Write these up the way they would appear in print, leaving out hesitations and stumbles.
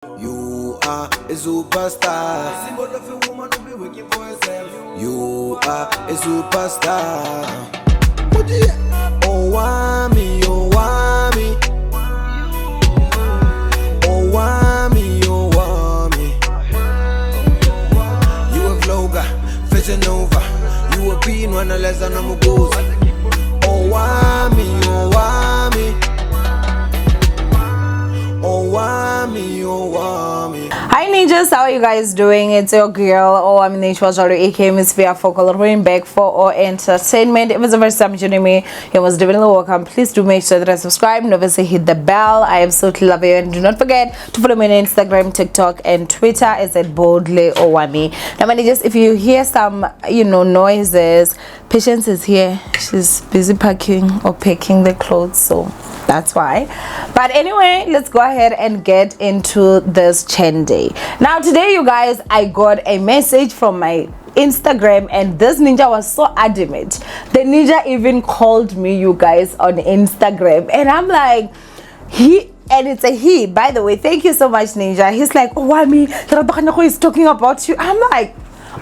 You are a superstar. Symbol of a woman who be working for herself. You are a superstar. Owamie, Owamie. Owamie, Owamie. You a vlogger, fashion over. You a being one less than a mugozi. Owamie, Owamie. Owamie, Owamie. Hi ninjas, how are you guys doing? It's your girl Owamie aka Miss Via Focal, bringing back for our entertainment. If it's the first time joining me, you must definitely welcome. Please do make sure that I subscribe and obviously hit the bell. I absolutely love you, and do not forget to follow me on Instagram, TikTok, and Twitter. It's at boldly Owamie. Now, my ninjas, if you hear some noises, Patience is here. She's busy packing or packing the clothes, so that's why. But anyway, let's go ahead and get into this Chende. Now today, you guys, I got a message from my Instagram, and this ninja was so adamant. The ninja even called me, you guys, on Instagram, and I'm like, and it's a he, by the way. Thank you so much, ninja. He's like, oh, Owamie, Kganyago is talking about you. I'm like,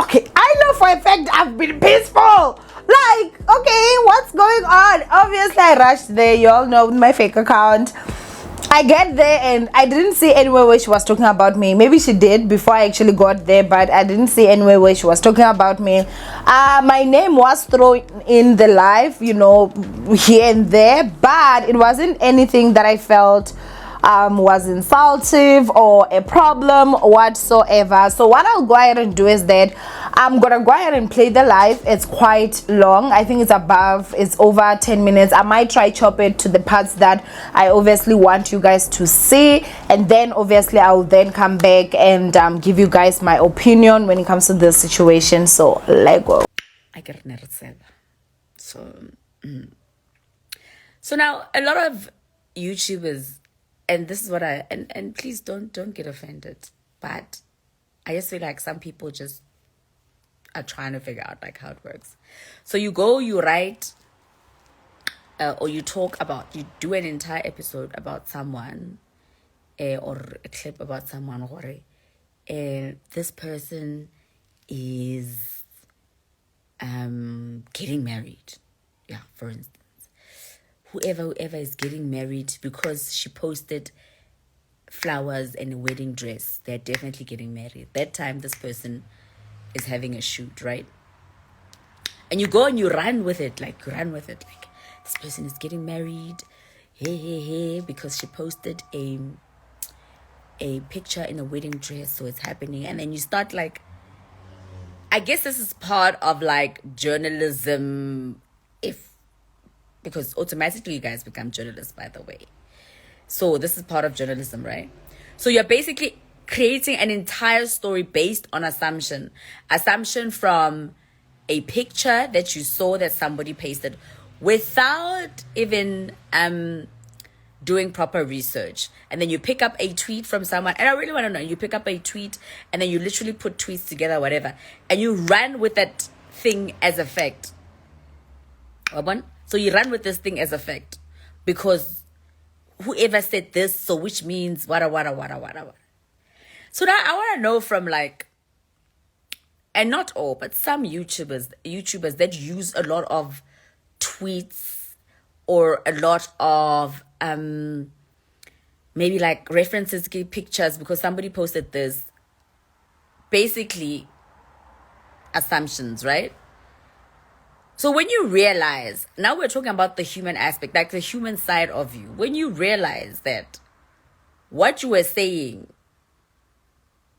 okay, I know for a fact I've been peaceful. Like, okay, what's going on? Obviously, I rushed there. You all know, with my fake account. I get there and I didn't see anywhere where she was talking about me. Maybe she did before I actually got there, but I didn't see anywhere where she was talking about me. My name was thrown in the live, here and there, but it wasn't anything that I felt was insultive or a problem whatsoever. So what I'll go ahead and do is that I'm gonna go ahead and play the live. It's quite long. I think it's over 10 minutes. I might try chop it to the parts that I obviously want you guys to see, and then obviously I'll then come back and give you guys my opinion when it comes to this situation. So let's go. I get nervous. So now a lot of YouTubers, and this is what and please don't get offended, but I just feel like some people just are trying to figure out like how it works. So you write, or you do an entire episode about someone, or a clip about someone, or this person is getting married. Yeah, for instance. Whoever is getting married because she posted flowers and a wedding dress, they're definitely getting married. That time, this person is having a shoot, right? And you go and you run with it, like this person is getting married, hey, because she posted a picture in a wedding dress, so it's happening. And then you start like, I guess this is part of like journalism, because automatically you guys become journalists, by the way. So this is part of journalism, right? So you're basically creating an entire story based on assumption from a picture that you saw that somebody pasted without even doing proper research. And then you pick up a tweet from someone, and I really want to know, you pick up a tweet and then you literally put tweets together, whatever, and you run with that thing as a fact. So you run with this thing as a fact because whoever said this, so which means wada. So now I want to know from like, and not all, but some YouTubers that use a lot of tweets or a lot of maybe like references, pictures, because somebody posted this. Basically, assumptions, right? So when you realize, now we're talking about the human aspect, like the human side of you. When you realize that what you were saying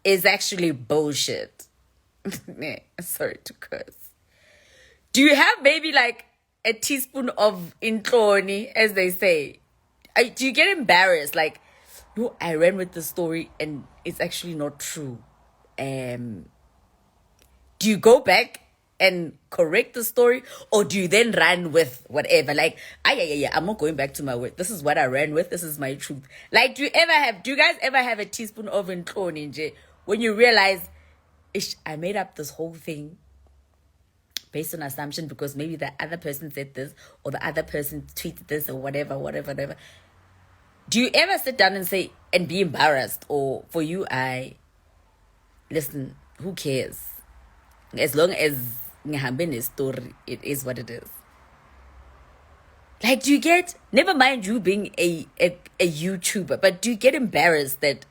is actually bullshit. Sorry to curse. Do you have maybe like a teaspoon of intloni, as they say? Do you get embarrassed? Like, no, I ran with the story and it's actually not true. Do you go back and correct the story, or do you then run with whatever? Like, yeah, I'm not going back to my word. This is what I ran with. This is my truth. Like, do you guys ever have a teaspoon of intloni when you realize, I made up this whole thing based on assumption because maybe the other person said this or the other person tweeted this or whatever. Do you ever sit down and say, and be embarrassed? Or for you, listen, who cares? As long as ngihambe a story, it is what it is. Like, do you get, never mind you being a YouTuber, but do you get embarrassed that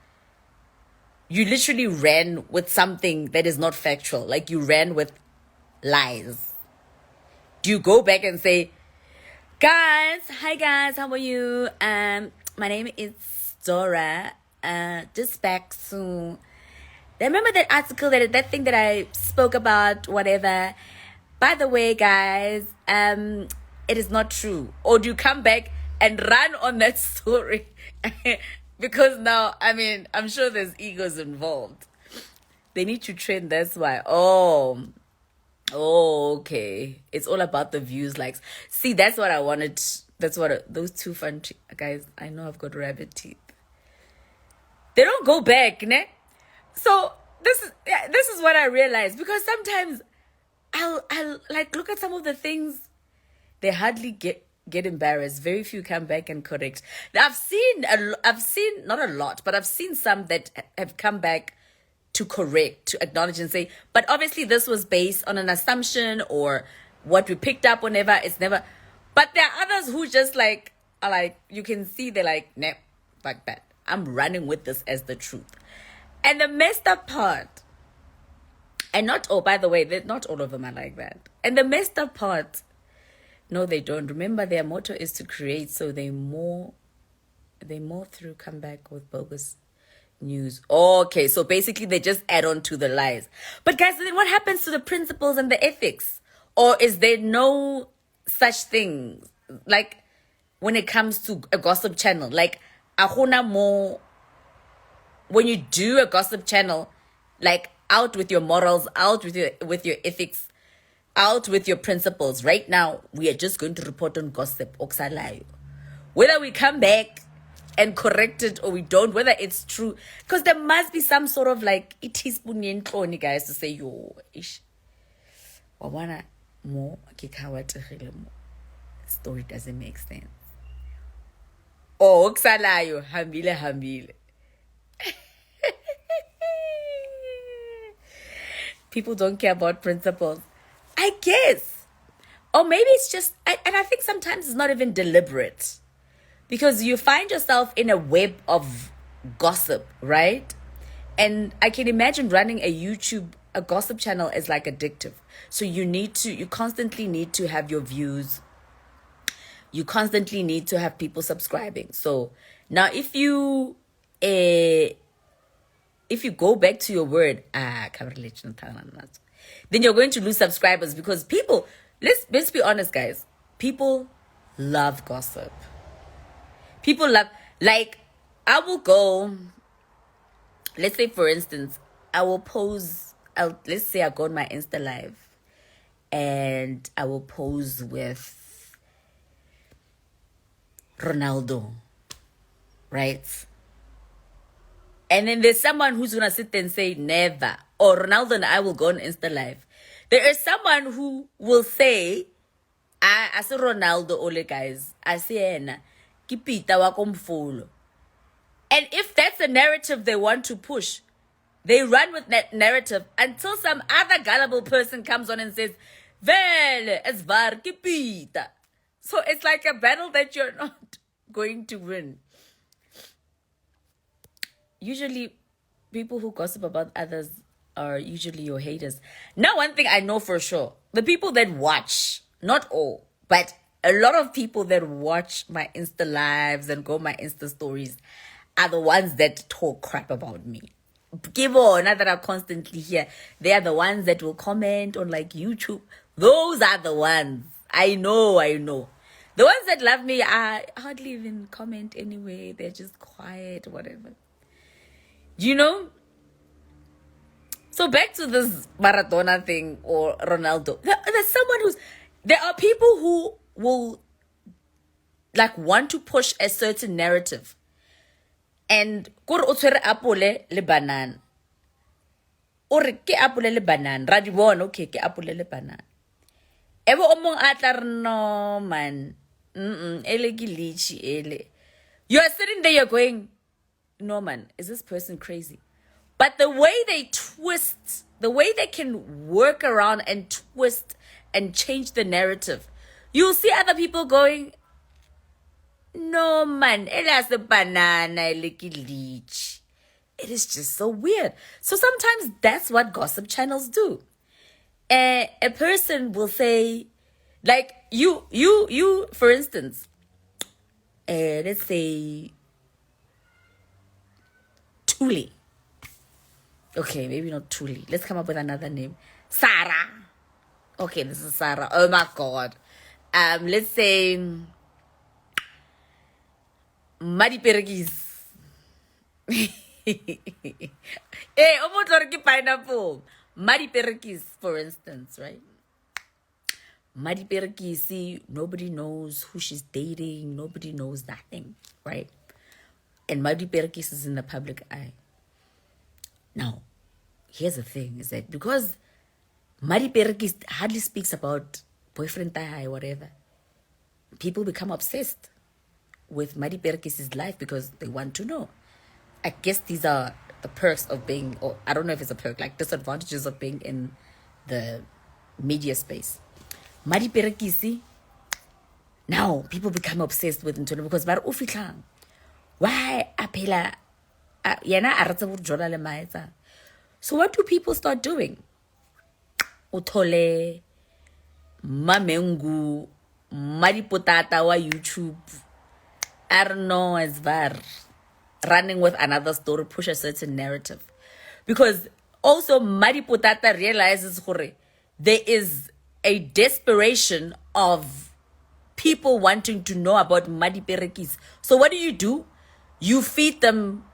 you literally ran with something that is not factual? Like, you ran with lies. Do you go back and say, guys, hi guys, how are you? My name is Dora. Just back to, remember that article, that thing that I spoke about, whatever. By the way, guys, it is not true. Or do you come back and run on that story? Because now, I mean, I'm sure there's egos involved. They need to train, that's why. Oh, okay. It's all about the views, likes. See, that's what I wanted. That's what those two fun guys. I know I've got rabbit teeth. They don't go back, ne? So this is what I realized, because sometimes I'll like look at some of the things, they hardly get embarrassed. Very few come back and correct. Now, I've seen not a lot, but I've seen some that have come back to correct, to acknowledge and say, but obviously this was based on an assumption or what we picked up whenever. It's never. But there are others who just like are like, you can see they're like, nah, fuck that. I'm running with this as the truth. And the messed up part, and not all, by the way, not all of them are like that. And the messed up part, no, they don't. Remember, their motto is to create, so they more through come back with bogus news. Okay, so basically they just add on to the lies. But guys, then what happens to the principles and the ethics? Or is there no such thing? Like, when it comes to a gossip channel, like, ahuna more, when you do a gossip channel, like, out with your morals, out with your ethics, out with your principles. Right now, we are just going to report on gossip, oksalayo. Whether we come back and correct it or we don't, whether it's true, because there must be some sort of like teaspoon yentloni, guys, to say, yo, ish, wawana mo story doesn't make sense. Oh, oksalayo, hambile. People don't care about principles, I guess. Or maybe it's just, and I think sometimes it's not even deliberate, because you find yourself in a web of gossip, right? And I can imagine running a gossip channel is like addictive. So you constantly need to have your views. You constantly need to have people subscribing. So now if you go back to your word, then you're going to lose subscribers, because people, let's be honest, guys, people love gossip. People love, like, I will go, let's say for instance, let's say I go on my Insta live and I will pose with Ronaldo, right? And then there's someone who's going to sit there and say, never. Or Ronaldo and I will go on Insta Live. There is someone who will say, I say Ronaldo, ole guys. I say, kipita wako mfulo. And if that's the narrative they want to push, they run with that narrative until some other gullible person comes on and says, vele, es var kipita. So it's like a battle that you're not going to win. Usually, people who gossip about others are usually your haters. Now, one thing I know for sure, the people that watch, not all, but a lot of people that watch my Insta lives and go my Insta stories are the ones that talk crap about me. Now that I'm constantly here, they are the ones that will comment on like YouTube. Those are the ones. I know. The ones that love me, I hardly even comment anyway. They're just quiet, whatever. You know? So back to this Maradona thing or Ronaldo. There's someone there are people who will like want to push a certain narrative. And kore o tshwere apole le banana. Ore ke apole le banana. Ra di bona, okay, ke apole le banana. Ebe o mong a tla re no man. Ele ke litchi ele. You're sitting there, you're going, no man, is this person crazy? But the way they twist, the way they can work around and twist and change the narrative, you'll see other people going, no man, elas a banana, like a leech. It is just so weird. So sometimes that's what gossip channels do. A person will say, like you, for instance, let's say Tuli. Okay, maybe not Tuli. Let's come up with another name. Sarah. Okay, this is Sarah. Oh my God. Let's say Madi Perigis. Hey, almost pineapple. Madi Perigis, for instance, right? Madi Perigisi, nobody knows who she's dating. Nobody knows nothing, right? And Madi Perigis is in the public eye. Now, here's the thing, is that because Madi Perigis hardly speaks about boyfriend or whatever, people become obsessed with Madi Perigis' life because they want to know. I guess these are the perks of being, or I don't know if it's a perk, like disadvantages of being in the media space. Madi Perigisi, now people become obsessed with Ntona because bar ufiklang. Why apela yana aratsa go jola le maetsa. So what do people start doing? Uthole mamengu Madi Potata wa YouTube. I don't know, as var running with another story, push a certain narrative. Because also Madi Potata realizes there is a desperation of people wanting to know about Madi Perigis. So what do? You feed them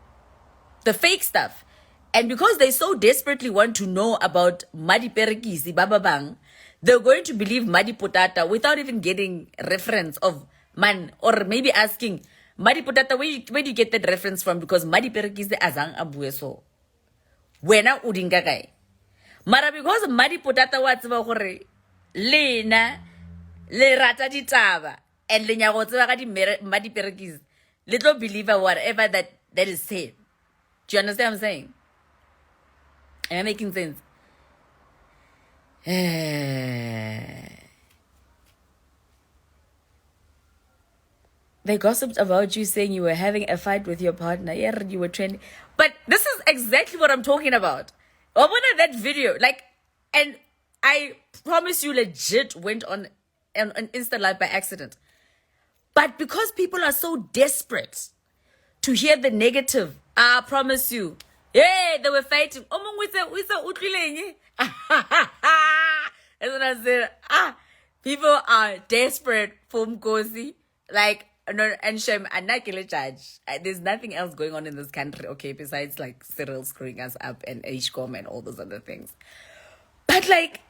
the fake stuff. And because they so desperately want to know about Madi Perigis, Bababang, they're going to believe Madi Potata without even getting reference of man, or maybe asking, Madi Potata, where do you get that reference from? Because Madi Perigis the azang abueso. Wena udinga kai. Mara because Madi Potata wa tseba gore lena le rata ditaba and le nyago tseba ka di Madi Perigis. Little believer whatever that is said. Do you understand what I'm saying? Am I making sense? They gossiped about you saying you were having a fight with your partner. Yeah, you were trending. But this is exactly what I'm talking about. Open that video. Like, and I promise you legit went on an Insta Live by accident. But because people are so desperate to hear the negative, I promise you, yeah, they were fighting. That's what I said. People are desperate for Mkosi. Like, no, and shame, and not kill a judge. There's nothing else going on in this country, okay, besides like Cyril screwing us up and HCOM and all those other things. But like,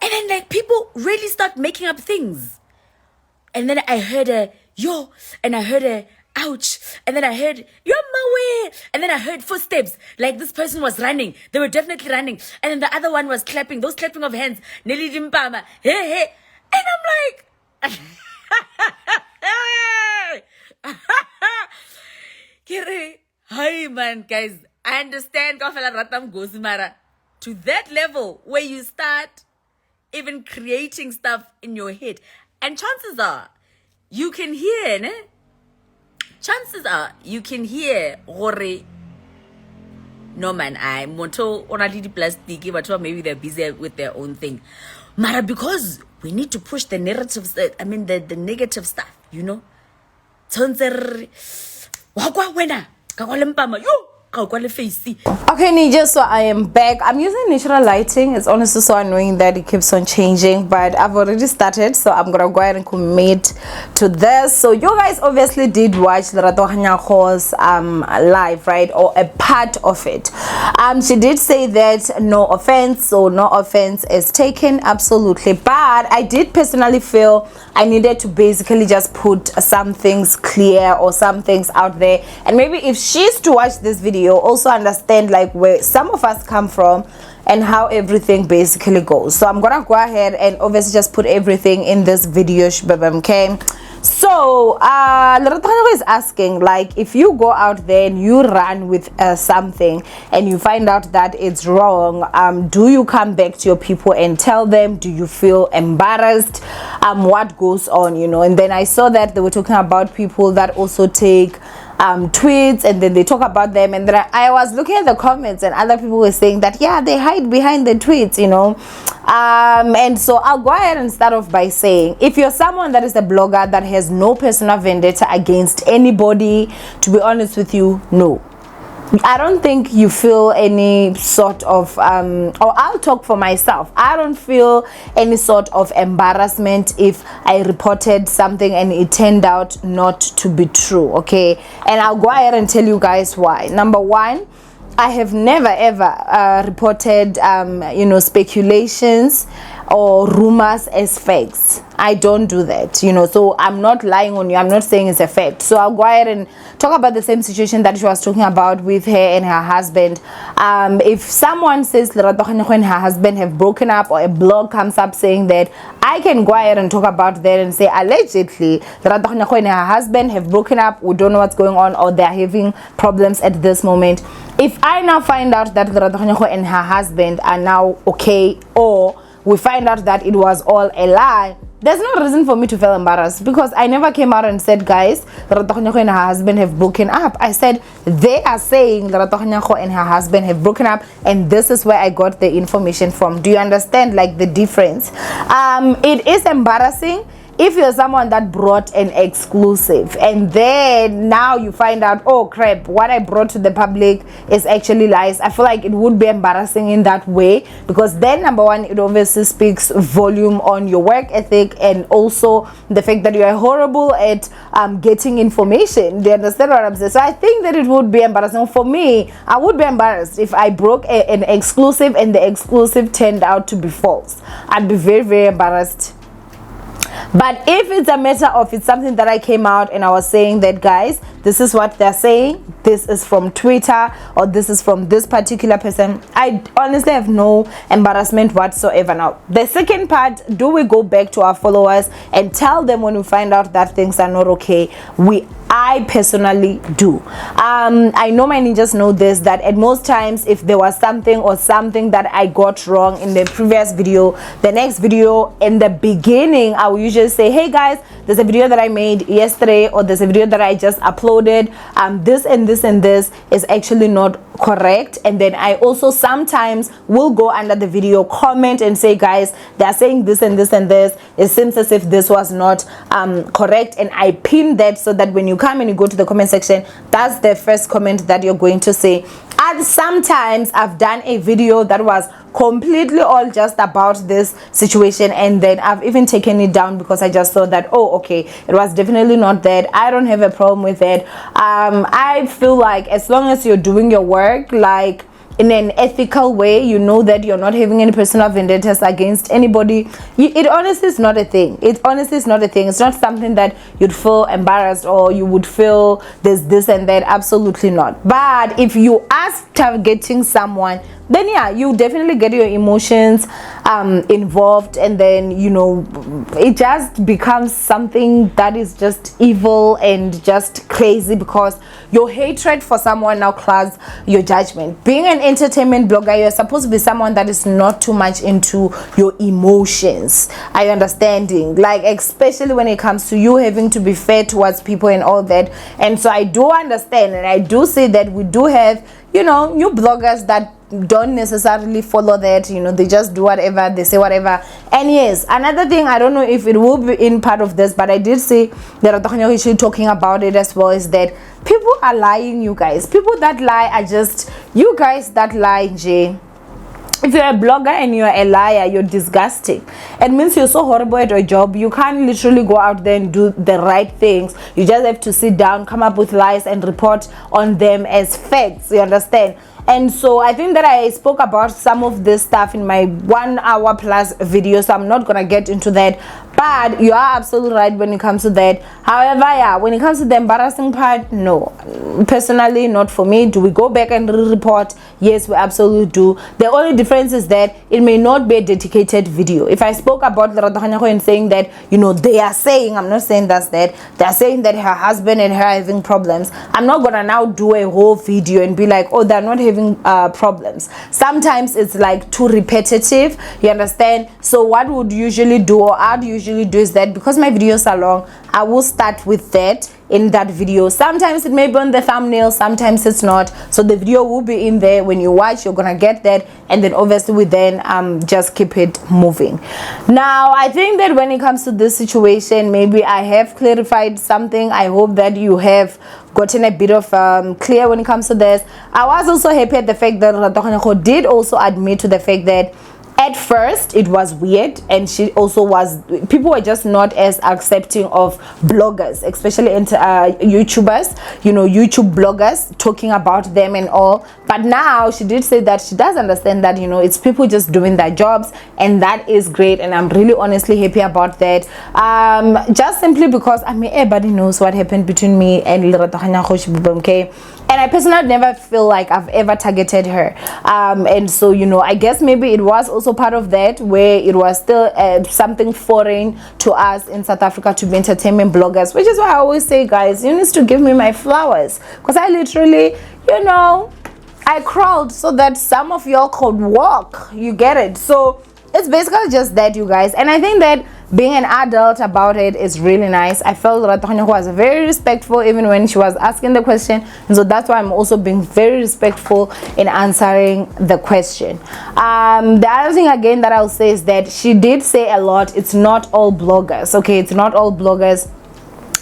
and then like people really start making up things. And then I heard a yo, and I heard a ouch, and then I heard you're my way, and then I heard footsteps. Like this person was running, they were definitely running, and then the other one was clapping. Those clapping of hands, Nelly Dimpama, hey, and I'm like, hi man, guys, I understand to that level where you start even creating stuff in your head. And chances are, you can hear, ne? Chances are, you can hear, no man, I moto only plastic, but maybe they're busy with their own thing. Mara, because we need to push the narratives, the negative stuff, you know? Okay, Nija, so I am back. I'm using natural lighting. It's honestly so annoying that it keeps on changing, but I've already started, so I'm gonna go ahead and commit to this. So you guys obviously did watch Leraton's live, right, or a part of it. She did say that no offense is taken, absolutely, but I did personally feel I needed to basically just put some things clear or some things out there, and maybe if she's to watch this video, also understand like where some of us come from and how everything basically goes. So I'm gonna go ahead and obviously just put everything in this video, okay? So Leraton is asking, like, if you go out there and you run with something and you find out that it's wrong, do you come back to your people and tell them? Do you feel embarrassed? What goes on, you know? And then I saw that they were talking about people that also take tweets, and then they talk about them, and then I was looking at the comments and other people were saying that, yeah, they hide behind the tweets, you know. And so I'll go ahead and start off by saying, if you're someone that is a blogger that has no personal vendetta against anybody, to be honest with you, no, I don't think you feel any sort of or I'll talk for myself, I don't feel any sort of embarrassment if I reported something and it turned out not to be true, okay? And I'll go ahead and tell you guys why. Number one, I have never ever reported you know, speculations or rumors as facts. I don't do that, you know, so I'm not lying on you, I'm not saying it's a fact. So I'll go ahead and talk about the same situation that she was talking about with her and her husband. If someone says Leraton and her husband have broken up, or a blog comes up saying that, I can go ahead and talk about that and say allegedly Leraton and her husband have broken up, we don't know what's going on, or they're having problems at this moment. If I now find out that Leraton and her husband are now okay, or we find out that it was all a lie, there's no reason for me to feel embarrassed, because I never came out and said, guys, Leraton and her husband have broken up. I said they are saying Leraton and her husband have broken up, and this is where I got the information from. Do you understand, like, the difference? It is embarrassing if you're someone that brought an exclusive and then now you find out, oh crap, what I brought to the public is actually lies. I feel like it would be embarrassing in that way, because then, number one, it obviously speaks volume on your work ethic, and also the fact that you are horrible at getting information. Do you understand what I'm saying? So I think that it would be embarrassing for me. I would be embarrassed if I broke an exclusive and the exclusive turned out to be false. I'd be very, very embarrassed. But if it's a matter of, it's something that I came out and I was saying that, guys, this is what they're saying, this is from Twitter, or this is from this particular person, I honestly have no embarrassment whatsoever. Now, the second part, do we go back to our followers and tell them when we find out that things are not okay? I personally do. I know my ninjas know this, that at most times, if there was something or something that I got wrong in the previous video, the next video, in the beginning, I will usually say, hey guys, there's a video that I made yesterday, or there's a video that I just uploaded, this and this and this is actually not correct. And then I also sometimes will go under the video, comment and say, guys, they're saying this and this and this, it seems as if this was not correct, and I pin that so that when you come and you go to the comment section, that's the first comment that you're going to say. And sometimes I've done a video that was completely all just about this situation, and then I've even taken it down because I just thought that, oh okay, it was definitely not that. I don't have a problem with it. I feel like as long as you're doing your work, like, in an ethical way, you know that you're not having any personal vendettas against anybody, it honestly is not a thing. It honestly is not a thing. It's not something that you'd feel embarrassed or you would feel there's this and that. Absolutely not. But if you are targeting someone, then yeah, you definitely get your emotions involved, and then, you know, it just becomes something that is just evil and just crazy, because your hatred for someone now clouds your judgment. Being an entertainment blogger, you're supposed to be someone that is not too much into your emotions. Are you understanding? Like, especially when it comes to you having to be fair towards people and all that. And so I do understand, and I do say that we do have, you know, new bloggers that don't necessarily follow that, you know, they just do whatever, they say whatever. And yes, another thing, I don't know if it will be in part of this, but I did say that Kganyago is talking about it as well, is that people are lying, you guys. People that lie are just, you guys that lie, Jay. If you're a blogger and you're a liar, you're disgusting. It means you're so horrible at your job. You can't literally go out there and do the right things. You just have to sit down, come up with lies, and report on them as facts. You understand? And so I think that I spoke about some of this stuff in my 1 hour plus video, so I'm not gonna get into that. But you are absolutely right when it comes to that. However, yeah, when it comes to the embarrassing part, no. Personally, not for me. Do we go back and report? Yes, we absolutely do. The only difference is that it may not be a dedicated video. If I spoke about Leraton and saying that, you know, they are saying, I'm not saying that's that, they're saying that her husband and her are having problems, I'm not gonna now do a whole video and be like, oh, they're not having problems. Sometimes it's like too repetitive, you understand? So what would usually do, or I'd usually do, is that because my videos are long, I will start with that in that video. Sometimes it may be on the thumbnail, sometimes it's not, so the video will be in there. When you watch, you're gonna get that, and then obviously we then just keep it moving. Now I think that when it comes to this situation, maybe I have clarified something. I hope that you have gotten a bit of clear when it comes to this. I was also happy at the fact that Kganyago did also admit to the fact that at first it was weird, and she also was, people were just not as accepting of bloggers, especially into YouTubers, you know, YouTube bloggers, talking about them and all. But now she did say that she does understand that, you know, it's people just doing their jobs, and that is great, and I'm really honestly happy about that. Just simply because, I mean, everybody knows what happened between me and Leraton, okay? And I personally never feel like I've ever targeted her, and so, you know, I guess maybe it was also part of that, where it was still something foreign to us in South Africa to be entertainment bloggers, which is why I always say, guys, you need to give me my flowers, because I literally, you know, I crawled so that some of y'all could walk, you get it? So it's basically just that, you guys. And I think that being an adult about it is really nice. I felt that Kganyago was very respectful even when she was asking the question, and so that's why I'm also being very respectful in answering the question. The other thing again that I'll say is that she did say a lot, it's not all bloggers, okay? It's not all bloggers.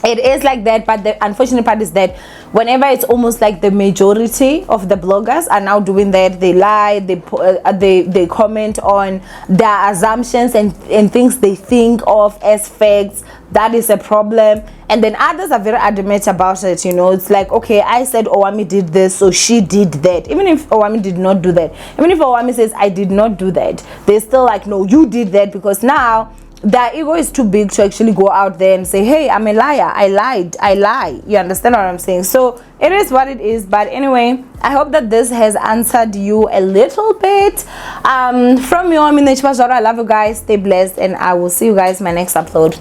It is like that, but the unfortunate part is that whenever it's almost like the majority of the bloggers are now doing that, they lie, they comment on their assumptions and things they think of as facts. That is a problem. And then others are very adamant about it, you know. It's like, okay, I said Owamie did this, so she did that. Even if Owamie did not do that, even if Owamie says I did not do that, they're still like, no, you did that, because now their ego is too big to actually go out there and say, hey, I'm a liar, I lied, I lie. You understand what I'm saying? So it is what it is. But anyway, I hope that this has answered you a little bit. From me, I love you guys, stay blessed, and I will see you guys in my next upload.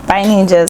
Bye, ninjas.